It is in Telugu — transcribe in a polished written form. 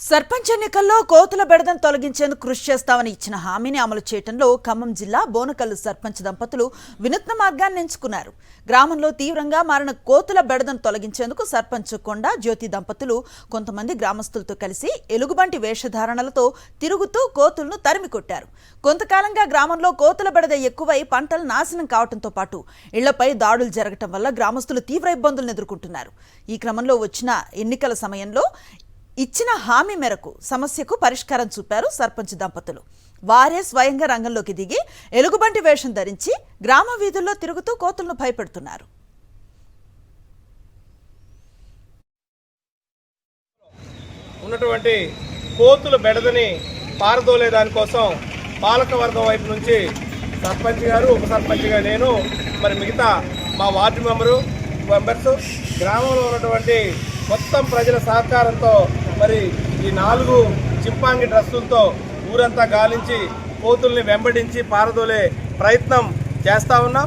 సర్పంచ్ ఎన్నికల్లో కోతుల బెడదను తొలగించేందుకు కృషి చేస్తామని ఇచ్చిన హామీని అమలు చేయడంలో ఖమ్మం జిల్లా బోనకల్లు సర్పంచ్ దంపతులు వినూత్న మార్గాన్ని ఎంచుకున్నారు. గ్రామంలో తీవ్రంగా మారిన కోతుల బెడదను తొలగించేందుకు సర్పంచ్ కొండ జ్యోతి దంపతులు కొంతమంది గ్రామస్తులతో కలిసి ఎలుగుబంటి వేషధారణలతో తిరుగుతూ కోతులను తరిమి కొట్టారు. కొంతకాలంగా గ్రామంలో కోతుల బెడద ఎక్కువై పంటలు నాశనం కావడంతో పాటు ఇళ్లపై దాడులు జరగటం వల్ల గ్రామస్తులు తీవ్ర ఇబ్బందులను ఎదుర్కొంటున్నారు. ఈ క్రమంలో వచ్చిన ఎన్నికల సమయంలో ఇచ్చిన హామీ మేరకు సమస్యకు పరిష్కారం చూపారు సర్పంచ్ దంపతులు. వారే స్వయంగా రంగంలోకి దిగి ఎలుగుబంటి వేషం ధరించి గ్రామ వీధుల్లో తిరుగుతూ కోతులను భయపెడుతున్నారు. ఉన్నటువంటి కోతుల బెడదని పారదోలే దానికోసం పాలకవర్గం వైపు నుంచి సర్పంచ్ గారు, ఉప సర్పంచ్గా నేను, మరి మిగతా మా వార్డు మెంబర్స్, గ్రామంలో ఉన్నటువంటి మొత్తం ప్రజల సహకారంతో మరి ఈ 4 చింపాంగి డ్రస్సులతో ఊరంతా గాలించి కోతుల్ని వెంబడించి పారదోలే ప్రయత్నం చేస్తూ ఉన్నాం.